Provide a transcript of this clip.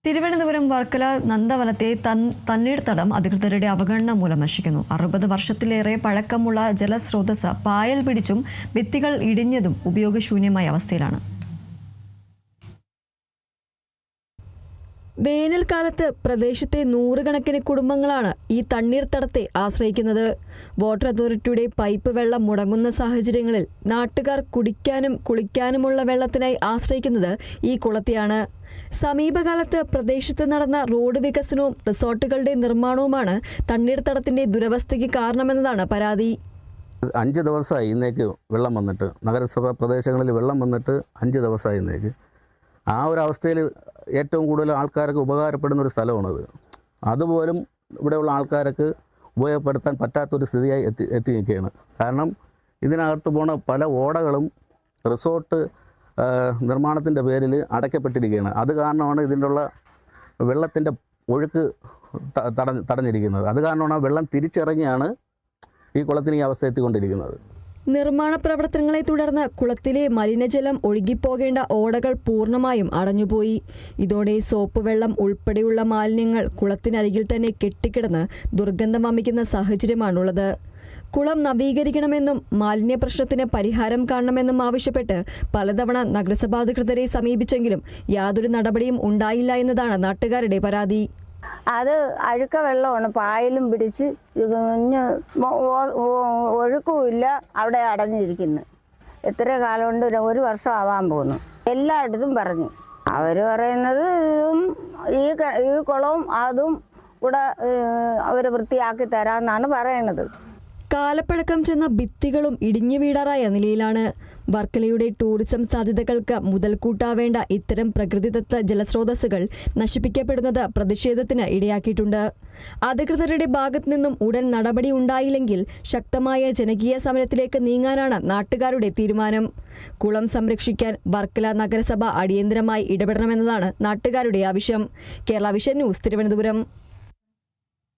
തിരുവനന്തപുരം വർക്കല നന്ദവനത്തെ തണ്ണീർത്തടം അധികൃതരുടെ അവഗണന മൂലം നശിക്കുന്നു. 60 വർഷത്തിലേറെ പഴക്കമുള്ള ജലസ്രോതസ് പായൽ പിടിച്ചും ഭിത്തികൾ ഇടിഞ്ഞതും ഉപയോഗശൂന്യമായ അവസ്ഥയിലാണ്. വേനൽക്കാലത്ത് പ്രദേശത്തെ നൂറുകണക്കിന് കുടുംബങ്ങളാണ് ഈ തണ്ണീർത്തടത്തെ ആശ്രയിക്കുന്നത്. വാട്ടർ അതോറിറ്റിയുടെ പൈപ്പ് വെള്ളം മുടങ്ങുന്ന സാഹചര്യങ്ങളിൽ നാട്ടുകാർ കുടിക്കാനും കുളിക്കാനുമുള്ള വെള്ളത്തിനായി ആശ്രയിക്കുന്നത് ഈ കുളത്തെയാണ്. സമീപകാലത്ത് പ്രദേശത്ത് നടന്ന റോഡ് വികസനവും റിസോർട്ടുകളുടെ നിർമ്മാണവുമാണ് തണ്ണീർത്തടത്തിന്റെ ദുരവസ്ഥയ്ക്ക് കാരണമെന്നതാണ് പരാതി. 5 ദിവസമായി ഇന്നേക്ക് വെള്ളം വന്നിട്ട്, നഗരസഭാ പ്രദേശങ്ങളിൽ വെള്ളം വന്നിട്ട് 5 ദിവസമായി ഇന്നേക്ക്. ആ ഒരു അവസ്ഥയിൽ ഏറ്റവും കൂടുതൽ ആൾക്കാർക്ക് ഉപകാരപ്പെടുന്ന ഒരു സ്ഥലമാണത്. അതുപോലും ഇവിടെയുള്ള ആൾക്കാർക്ക് ഉപയോഗപ്പെടുത്താൻ പറ്റാത്തൊരു സ്ഥിതിയായി എത്തി നിൽക്കുകയാണ്. കാരണം ഇതിനകത്ത് പോണ പല ഓടകളും റിസോർട്ട് നിർമ്മാണത്തിൻ്റെ പേരിൽ അടയ്ക്കപ്പെട്ടിരിക്കുകയാണ്. അത് കാരണമാണ് ഇതിനുള്ള വെള്ളത്തിൻ്റെ ഒഴുക്ക് തടഞ്ഞിരിക്കുന്നത്. അത് കാരണമാണ് വെള്ളം തിരിച്ചിറങ്ങിയാണ് ഈ കുളത്തിന് ഈ അവസ്ഥ എത്തിക്കൊണ്ടിരിക്കുന്നത്. നിർമ്മാണ പ്രവർത്തനങ്ങളെ തുടർന്ന് കുളത്തിലെ മലിനജലം ഒഴുകിപ്പോകേണ്ട ഓടകൾ പൂർണ്ണമായും അടഞ്ഞുപോയി. ഇതോടെ സോപ്പ് വെള്ളം ഉൾപ്പെടെയുള്ള മാലിന്യങ്ങൾ കുളത്തിനരികിൽ തന്നെ കെട്ടിക്കിടന്ന് ദുർഗന്ധം വമിക്കുന്ന സാഹചര്യമാണുള്ളത്. കുളം നവീകരിക്കണമെന്നും മാലിന്യ പ്രശ്നത്തിന് പരിഹാരം കാണണമെന്നും ആവശ്യപ്പെട്ട് പലതവണ നഗരസഭാധികൃതരെ സമീപിച്ചെങ്കിലും യാതൊരു നടപടിയും ഉണ്ടായില്ല എന്നതാണ് നാട്ടുകാരുടെ പരാതി. അത് അഴുക്ക വെള്ളമാണ്, പായലും പിടിച്ച് ഒഴുക്കുമില്ല, അവിടെ അടഞ്ഞിരിക്കുന്നു. എത്ര കാലം കൊണ്ട് 1 വർഷം ആവാൻ പോകുന്നു. എല്ലായിടത്തും പറഞ്ഞു. അവർ പറയുന്നത് ഈ കുളവും അതും കൂടെ അവർ വൃത്തിയാക്കി തരാമെന്നാണ് പറയണത്. കാലപ്പഴക്കം ചെന്ന ഭിത്തികളും ഇടിഞ്ഞു വീടാറായ നിലയിലാണ്. വർക്കലയുടെ ടൂറിസം സാധ്യതകൾക്ക് മുതൽക്കൂട്ടാവേണ്ട ഇത്തരം പ്രകൃതിദത്ത ജലസ്രോതസ്സുകൾ നശിപ്പിക്കപ്പെടുന്നത് പ്രതിഷേധത്തിന് ഇടയാക്കിയിട്ടുണ്ട്. അധികൃതരുടെ ഭാഗത്തു നിന്നും ഉടൻ നടപടി ഉണ്ടായില്ലെങ്കിൽ ശക്തമായ ജനകീയ സമരത്തിലേക്ക് നീങ്ങാനാണ് നാട്ടുകാരുടെ തീരുമാനം. കുളം സംരക്ഷിക്കാൻ വർക്കല നഗരസഭ അടിയന്തരമായി ഇടപെടണമെന്നതാണ് നാട്ടുകാരുടെ ആവശ്യം. Kerala vision news, Thiruvananthapuram.